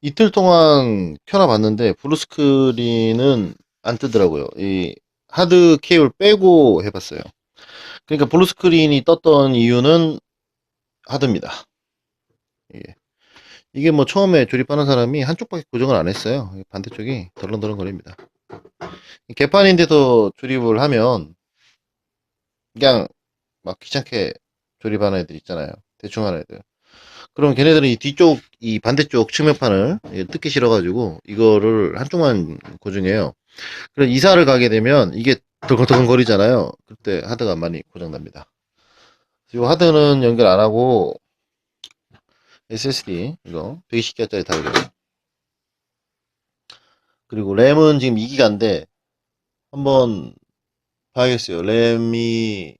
이틀 동안 켜놔봤는데 블루스크린은 안 뜨더라고요. 이 하드 케이블 빼고 해봤어요. 그러니까 블루스크린이 떴던 이유는 하드입니다. 이게, 이게 뭐 처음에 조립하는 사람이 한쪽밖에 고정을 안 했어요. 반대쪽이 덜렁덜렁 거립니다. 개판인데도 조립을 하면 그냥 막 귀찮게 조립하는 애들 있잖아요. 대충 하는 애들. 그럼 걔네들은 이 뒤쪽, 이 반대쪽 측면판을 뜯기 싫어가지고 이거를 한쪽만 고정해요. 그래서 이사를 가게 되면 이게 덜컹덜컹 거리잖아요. 그때 하드가 많이 고장납니다. 이 하드는 연결 안 하고 SSD 이거 120기가짜리 달고, 그리고 램은 지금 2기가인데 한번 봐야겠어요. 램이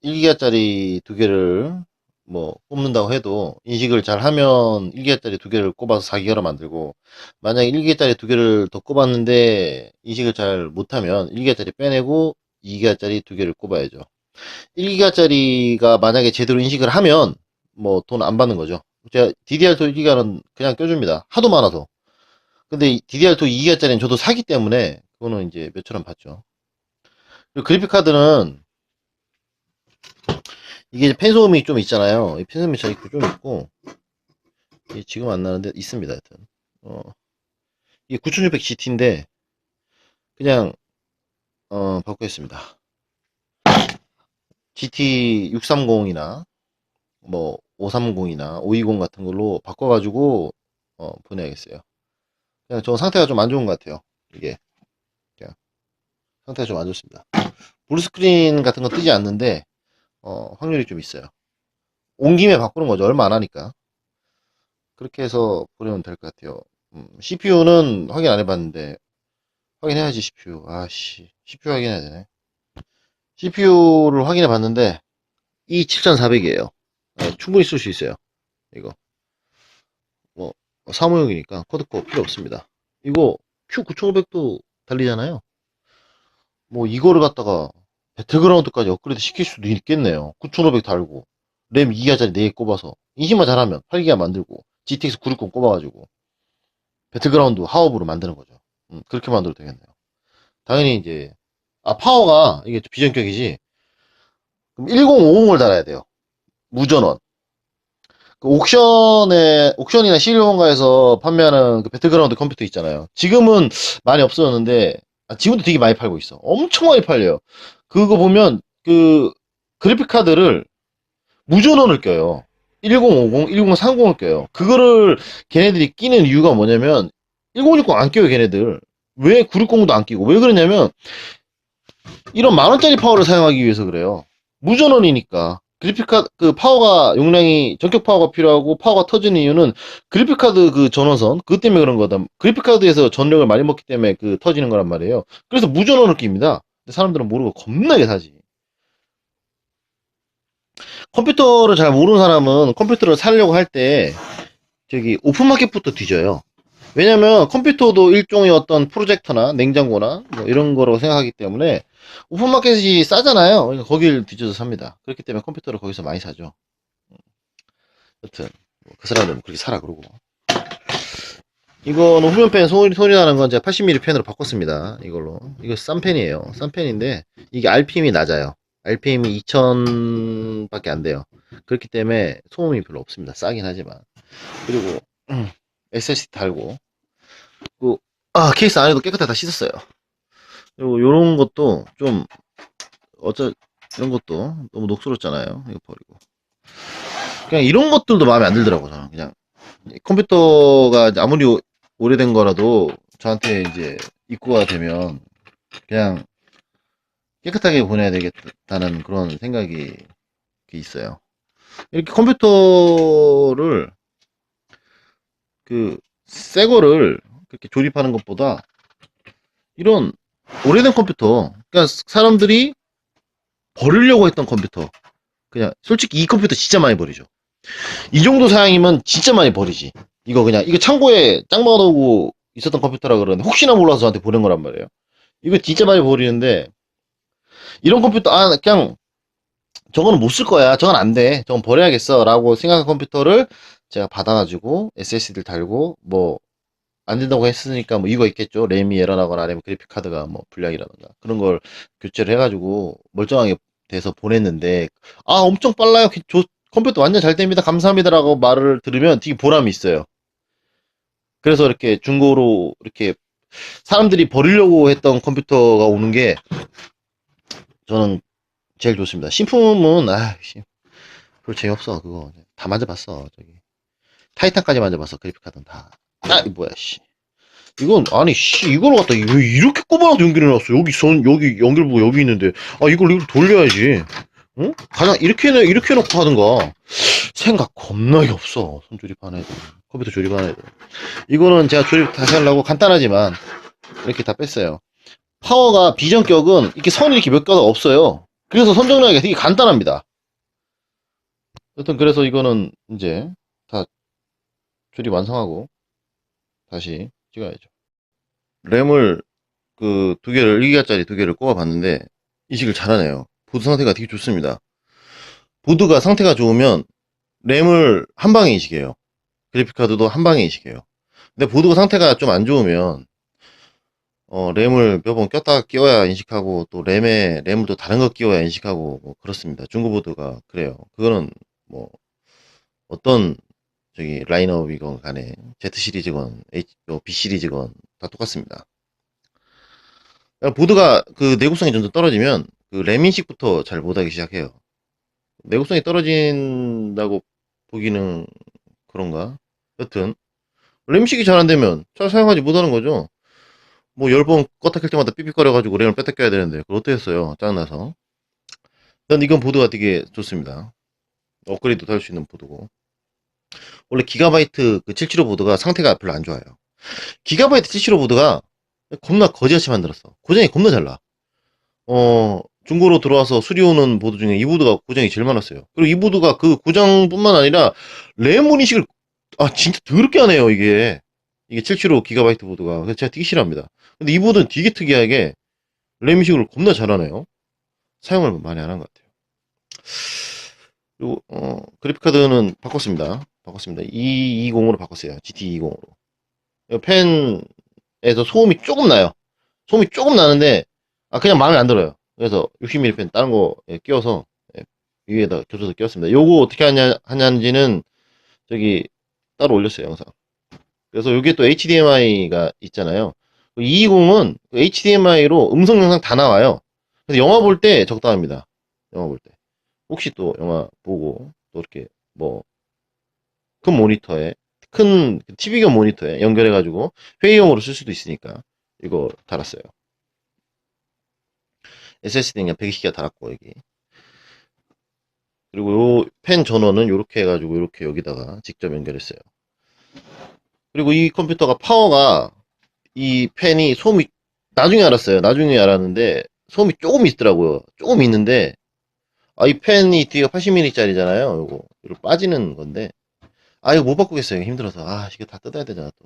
1기가짜리 두 개를 뭐 꼽는다고 해도 인식을 잘 하면 1기가짜리 두 개를 꼽아서 4기가로 만들고, 만약에 1기가짜리 두 개를 더 꼽았는데 인식을 잘 못하면 1기가짜리 빼내고 2기가짜리 두 개를 꼽아야죠. 1기가짜리가 만약에 제대로 인식을 하면 뭐 돈 안 받는 거죠. 제가 DDR2 1기가는 그냥 껴줍니다. 하도 많아서. 근데 DDR2 2기가짜리는 저도 사기 때문에 그거는 이제 몇천 원 받죠. 그리고 그래픽 카드는 이게 펜소음이 좀 있잖아요. 이 펜소음이 좀 있고, 이게 지금 안 나는데 있습니다. 하여튼 이게 9600GT인데 그냥 바꾸겠습니다. GT 630이나 뭐 530이나 520 같은 걸로 바꿔가지고 보내야겠어요. 그냥 저 상태가 좀 안 좋은 것 같아요. 이게 그냥 상태가 좀 안 좋습니다. 블루스크린 같은 거 뜨지 않는데 확률이 좀 있어요. 온 김에 바꾸는 거죠. 얼마 안 하니까. 그렇게 해서 보내면 될 것 같아요. CPU는 확인 안 해봤는데 확인해야지. CPU 아씨, CPU 확인해야 되네. CPU를 확인해 봤는데 이 7400이에요. 충분히 쓸 수 있어요. 이거 뭐 사무용이니까 코드코 필요 없습니다. 이거 Q9500도 달리잖아요. 뭐 이거를 갖다가 배틀그라운드까지 업그레이드 시킬 수도 있겠네요. 9500 달고 램 2기가짜리 4개 꼽아서 인식만 잘하면 8기가 만들고 GTX 960 꼽아가지고 배틀그라운드 하업으로 만드는 거죠. 그렇게 만들어도 되겠네요. 당연히 이제 파워가 이게 비전격이지. 그럼 1050을 달아야 돼요. 무전원. 그 옥션이나 실용원가에서 판매하는 그 배틀그라운드 컴퓨터 있잖아요. 지금은 많이 없어졌는데, 지금도 되게 많이 팔고 있어. 엄청 많이 팔려요. 그거 보면, 그래픽 카드를 무전원을 껴요. 1050, 1030을 껴요. 그거를 걔네들이 끼는 이유가 뭐냐면, 1060 안 껴요, 걔네들. 왜 960도 안 끼고? 왜 그러냐면, 이런 만원짜리 파워를 사용하기 위해서 그래요. 무전원이니까. 그래픽카드, 그 파워가, 용량이, 전격 파워가 필요하고 파워가 터지는 이유는 그래픽카드 그 전원선, 그것 때문에 그런 거다. 그래픽카드에서 전력을 많이 먹기 때문에 그 터지는 거란 말이에요. 그래서 무전원을 낍니다. 근데 사람들은 모르고 겁나게 사지. 컴퓨터를 잘 모르는 사람은 컴퓨터를 사려고 할 때, 저기, 오픈마켓부터 뒤져요. 왜냐면 컴퓨터도 일종의 어떤 프로젝터나 냉장고나 뭐 이런 거라고 생각하기 때문에 오픈마켓이 싸잖아요. 그러니까 거길 뒤져서 삽니다. 그렇기 때문에 컴퓨터를 거기서 많이 사죠. 여튼 그 사람들은 그렇게 사라 그러고. 이거는 후면팬 소리 나는 건 제가 80mm 펜으로 바꿨습니다. 이걸로. 이거 싼 펜이에요. 싼 펜인데 이게 RPM이 낮아요. RPM이 2000밖에 안 돼요. 그렇기 때문에 소음이 별로 없습니다. 싸긴 하지만. 그리고 SSD 달고, 그 케이스 안에도 깨끗하게 다 씻었어요. 그리고 요런 것도 좀 이런 것도 너무 녹슬었잖아요. 이거 버리고 그냥 이런 것들도 마음에 안 들더라고. 저는 그냥 컴퓨터가 아무리 오래된 거라도 저한테 이제 입고가 되면 그냥 깨끗하게 보내야 되겠다는 그런 생각이 있어요. 이렇게 컴퓨터를 새 거를 그렇게 조립하는 것보다 이런 오래된 컴퓨터, 그러니까 사람들이 버리려고 했던 컴퓨터, 그냥 솔직히 이 컴퓨터 진짜 많이 버리죠. 이 정도 사양이면 진짜 많이 버리지. 이거 그냥 이거 창고에 짱 박아놓고 있었던 컴퓨터라 그러는데 혹시나 몰라서 저한테 보낸 거란 말이에요. 이거 진짜 많이 버리는데, 이런 컴퓨터 그냥 저거는 못 쓸 거야, 저건 안 돼, 저건 버려야겠어 라고 생각한 컴퓨터를 제가 받아가지고 SSD를 달고 뭐 안 된다고 했으니까 뭐 이유가 있겠죠. 램이 에러나거나 아니면 그래픽 카드가 뭐 불량이라든가 그런 걸 교체를 해가지고 멀쩡하게 돼서 보냈는데 아 엄청 빨라요. 컴퓨터 완전 잘 됩니다. 감사합니다라고 말을 들으면 되게 보람이 있어요. 그래서 이렇게 중고로 이렇게 사람들이 버리려고 했던 컴퓨터가 오는 게 저는 제일 좋습니다. 신품은 별로 재미없어. 그거 다 만져봤어. 저기 타이탄까지 만져봤어. 그래픽 카드는 다. 뭐야 씨. 이건 아니 씨 이걸 갖다 왜 이렇게 꼬마나서 연결해놨어. 여기 여기 연결부 여기 있는데 이걸 돌려야지. 응? 가장 이렇게 해놓고 하든가. 생각 겁나게 없어. 손 조립하는 애들, 컴퓨터 조립하는 애들. 이거는 제가 조립 다시 하려고 간단하지만 이렇게 다 뺐어요. 파워가 비전격은 이렇게 선이 이렇게 몇 가닥 없어요. 그래서 선정리하기가 되게 간단합니다. 여튼 그래서 이거는 이제 다 조립 완성하고 다시 찍어야죠. 램을 그 두 개를 1기가짜리 두 개를 꼽아 봤는데 이식을 잘하네요. 보드 상태가 되게 좋습니다. 보드가 상태가 좋으면 램을 한 방에 이식해요. 그래픽카드도 한 방에 이식해요. 근데 보드가 상태가 좀 안 좋으면 램을 몇 번 꼈다가 끼워야 인식하고 또 램을 또 다른 거 끼워야 인식하고 뭐 그렇습니다. 중고보드가 그래요. 그거는 뭐 어떤 저기 라인업이건 간에 Z 시리즈건 B 시리즈건 다 똑같습니다. 보드가 그 내구성이 점점 떨어지면 그 램 인식부터 잘 못하기 시작해요. 내구성이 떨어진다고 보기는 그런가? 여튼 램 인식이 잘 안되면 잘 사용하지 못하는 거죠. 뭐 10번 껐다 켤 때마다 삐삐거려가지고 램을 뺐다 껴야 되는데 그걸 어떻게 했어요? 짜증나서. 난 이건 보드가 되게 좋습니다. 업그레이드도 할 수 있는 보드고. 원래 기가바이트 그 775 보드가 상태가 별로 안 좋아요. 기가바이트 775 보드가 겁나 거지같이 만들었어. 고장이 겁나 잘 나. 중고로 들어와서 수리 오는 보드 중에 이 보드가 고장이 제일 많았어요. 그리고 이 보드가 그 고장뿐만 아니라 램 인식을 진짜 더럽게 하네요. 이게 775 기가바이트 보드가. 그래서 제가 되게 싫어합니다. 근데 이 보드는 되게 특이하게 램 인식을 겁나 잘하네요. 사용을 많이 안 한 것 같아요. 그리고 그래픽카드는 바꿨습니다. 220으로 바꿨어요. GT220으로. 펜에서 소음이 조금 나요. 소음이 조금 나는데 그냥 마음에 안 들어요. 그래서 60mm 펜 다른 거 끼워서 위에다 교조서 끼웠습니다. 요거 어떻게 하냐는지는 저기 따로 올렸어요, 영상. 그래서 여기에 또 HDMI가 있잖아요. 220은 HDMI로 음성 영상 다 나와요. 그래서 영화 볼 때 적당합니다. 영화 볼 때. 혹시 또 영화 보고 또 이렇게 뭐 큰 모니터에 큰 TV겸 모니터에 연결해가지고 회의용으로 쓸 수도 있으니까 이거 달았어요. SSD 그냥 120기가 달았고 여기. 그리고 요 펜 전원은 이렇게 해가지고 이렇게 여기다가 직접 연결했어요. 그리고 이 컴퓨터가 파워가 이 펜이 소음이 나중에 알았어요. 나중에 알았는데 소음이 조금 있더라고요. 조금 있는데 이 펜이 뒤가 80mm짜리잖아요. 요거 이거 빠지는 건데 이거 못 바꾸겠어요. 힘들어서 이거 다 뜯어야 되잖아 또.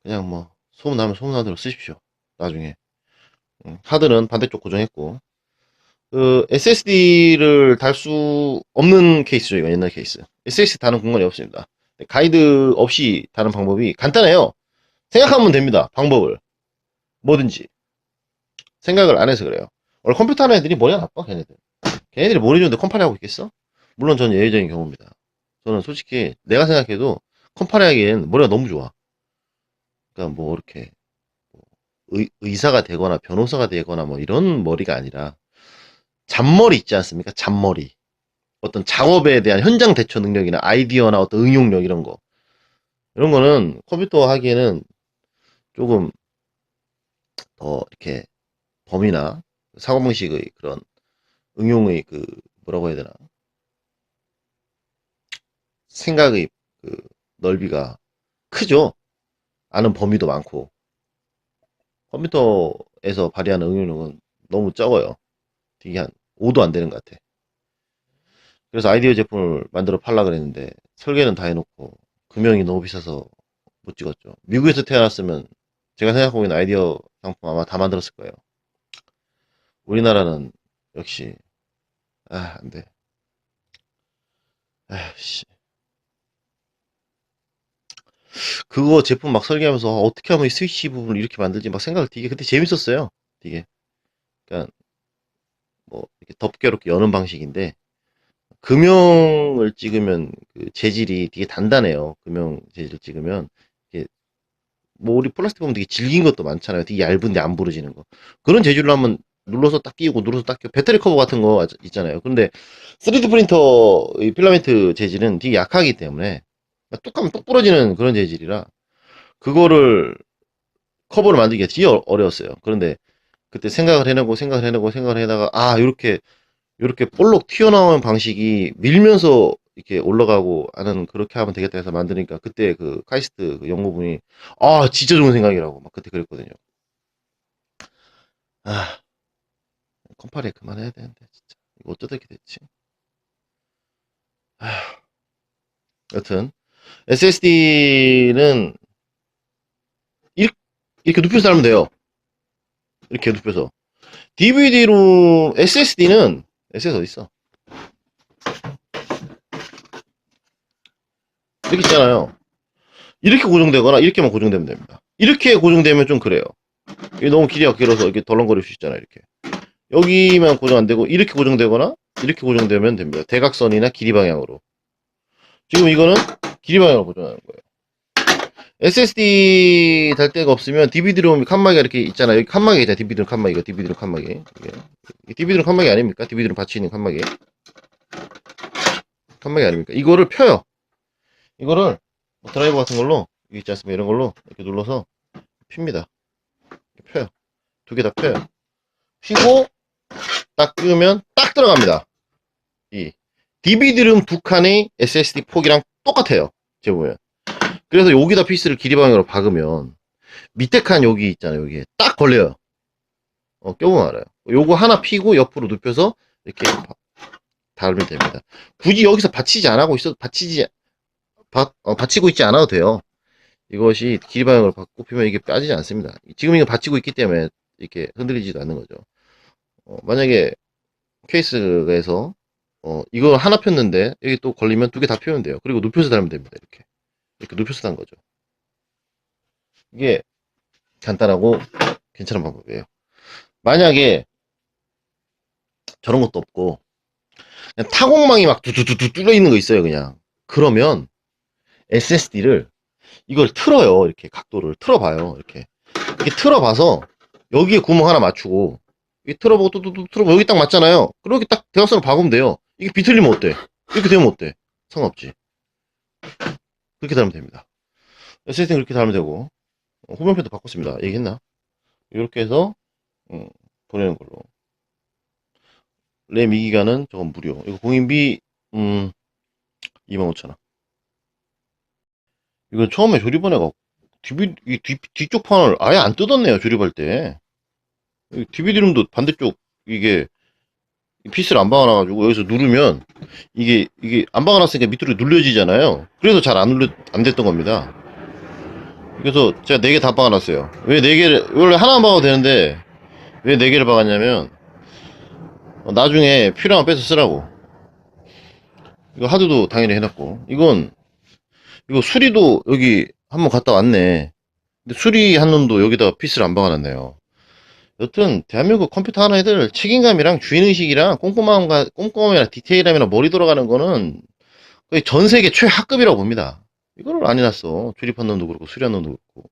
그냥 뭐 소음 나면 소음 나는 대로 쓰십시오. 나중에. 카드는 반대쪽 고정했고 그 SSD를 달 수 없는 케이스죠. 이거 옛날 케이스. SSD 다는 공간이 없습니다. 가이드 없이 다는 방법이 간단해요. 생각하면 됩니다. 방법을. 뭐든지. 생각을 안 해서 그래요. 원래 컴퓨터 하는 애들이 머리가 나빠, 걔네들. 걔네들이 머리 좋은데 컴파니 하고 있겠어? 물론 저는 예외적인 경우입니다. 저는 솔직히 내가 생각해도 컴파니 하기엔 머리가 너무 좋아. 그러니까 뭐 이렇게 의사가 되거나 변호사가 되거나 뭐 이런 머리가 아니라 잡머리 있지 않습니까? 잡머리. 어떤 작업에 대한 현장 대처 능력이나 아이디어나 어떤 응용력 이런 거. 이런 거는 컴퓨터 하기에는 조금 더 이렇게 범위나 사고방식의 그런 응용의 그 뭐라고 해야 되나 생각의 그 넓이가 크죠. 아는 범위도 많고 컴퓨터에서 발휘하는 응용력은 너무 적어요. 되게 한 5도 안 되는 것 같아. 그래서 아이디어 제품을 만들어 팔라 그랬는데 설계는 다 해놓고 금형이 너무 비싸서 못 찍었죠. 미국에서 태어났으면 제가 생각하고 있는 아이디어 상품 아마 다 만들었을 거예요. 우리나라는 역시 안 돼. 아휴씨. 그거 제품 막 설계하면서 어떻게 하면 이 스위치 부분을 이렇게 만들지 막 생각을 되게 그때 재밌었어요. 되게. 그러니까 뭐 이렇게 덮개 이렇게 여는 방식인데 금형을 찍으면 그 재질이 되게 단단해요. 금형 재질을 찍으면 이게 뭐 우리 플라스틱 보면 되게 질긴 것도 많잖아요. 되게 얇은데 안 부러지는 거. 그런 재질로 하면 눌러서 딱 끼우고 눌러서 딱 끼우고 배터리 커버 같은 거 있잖아요. 근데 3D 프린터 이 필라멘트 재질은 되게 약하기 때문에 뚝 하면 뚝 부러지는 그런 재질이라 그거를 커버를 만들기가 되게 어려웠어요. 그런데 그때 생각을 해다가 아 이렇게 볼록 튀어나오는 방식이 밀면서 이렇게 올라가고 하는 그렇게 하면 되겠다 해서 만드니까 그때 그 카이스트 그 연구분이 아 진짜 좋은 생각이라고 막 그때 그랬거든요. 아 컴파레 그만해야 되는데 진짜 이거 어쩌다 이렇게 됐지. 아, 여튼 SSD는 이렇게 눕혀서 달면 돼요. 이렇게 눕혀서 DVD로 SSD는 SS 어디 있어? 이렇게 있잖아요. 이렇게 고정되거나 이렇게만 고정되면 됩니다. 이렇게 고정되면 좀 그래요. 이게 너무 길이가 길어서 이렇게 덜렁거릴 수 있잖아요. 이렇게 여기만 고정 안 되고 이렇게 고정되거나 이렇게 고정되면 됩니다. 대각선이나 길이 방향으로. 지금 이거는 길이 방향으로 고정하는 거예요. SSD 달 데가 없으면 DVD로 칸막이가 이렇게 있잖아요. 여기 칸막이 있잖아요. DVD로 칸막이가 DVD로 칸막이. 이게 DVD로 칸막이 아닙니까? DVD로 받치는 칸막이. 칸막이 아닙니까? 이거를 펴요. 이거를 뭐 드라이버 같은 걸로 여기 있지 않습니까? 이런 걸로 이렇게 눌러서 핍니다. 이렇게 펴요. 두 개 다 펴요. 피고 딱 끼우면 딱 들어갑니다. 이 DVD룸 두 칸의 SSD 폭이랑 똑같아요. 제가 보면. 그래서 여기다 피스를 길이 방향으로 박으면 밑에 칸 여기 있잖아요. 여기에 딱 걸려요. 껴보면 알아요. 요거 하나 피고 옆으로 눕혀서 이렇게 달면 됩니다. 굳이 여기서 받치지 안 하고 있어도 받치고 있지 않아도 돼요. 이것이 길이 방향으로 꼽히면 이게 빠지지 않습니다. 지금 이거 받치고 있기 때문에 이렇게 흔들리지도 않는 거죠. 만약에 케이스에서 이거 하나 폈는데 여기 또 걸리면 두 개 다 펴면 돼요. 그리고 눕혀서 달면 됩니다. 이렇게 눕혀서 단 거죠. 이게 간단하고 괜찮은 방법이에요. 만약에 저런 것도 없고 그냥 타공망이 막 두두두두 뚫려 있는 거 있어요. 그냥 그러면 SSD를 이걸 틀어요. 이렇게 각도를 틀어봐요. 이렇게 틀어봐서 여기에 구멍 하나 맞추고 이 틀어보고 또 틀어보고 여기 딱 맞잖아요. 그렇게 딱 대각선으로 박으면 돼요. 이게 비틀리면 어때? 이렇게 되면 어때? 상관없지. 그렇게 달면 됩니다. SSD는 그렇게 달면 되고 후면표도 바꿨습니다. 얘기했나? 이렇게 해서 보내는 걸로. 램 2기가는 저건 무료. 이거 공인비 25,000원. 이건 처음에 조립원 애가 뒤쪽 판을 아예 안 뜯었네요. 조립할 때. DVD룸도 반대쪽 이게 피스를 안 박아놔가지고 여기서 누르면 이게 안 박아놨으니까 밑으로 눌려지잖아요. 그래서 잘 안 됐던 겁니다. 그래서 제가 4개 다 박아놨어요. 왜 4개를 원래 하나만 박아도 되는데 왜 4개를 박았냐면 나중에 필요하면 빼서 쓰라고. 이거 하드도 당연히 해놨고 이거 수리도 여기 한번 갔다 왔네. 근데 수리한 놈도 여기다 피스를 안 박아놨네요. 여튼 대한민국 컴퓨터 하는 애들 책임감이랑 주인의식이랑 꼼꼼함이나 디테일함이나 머리 돌아가는 거는 거의 전 세계 최하급이라고 봅니다. 이거를 안 해놨어. 조립한 놈도 그렇고 수리한 놈도 그렇고.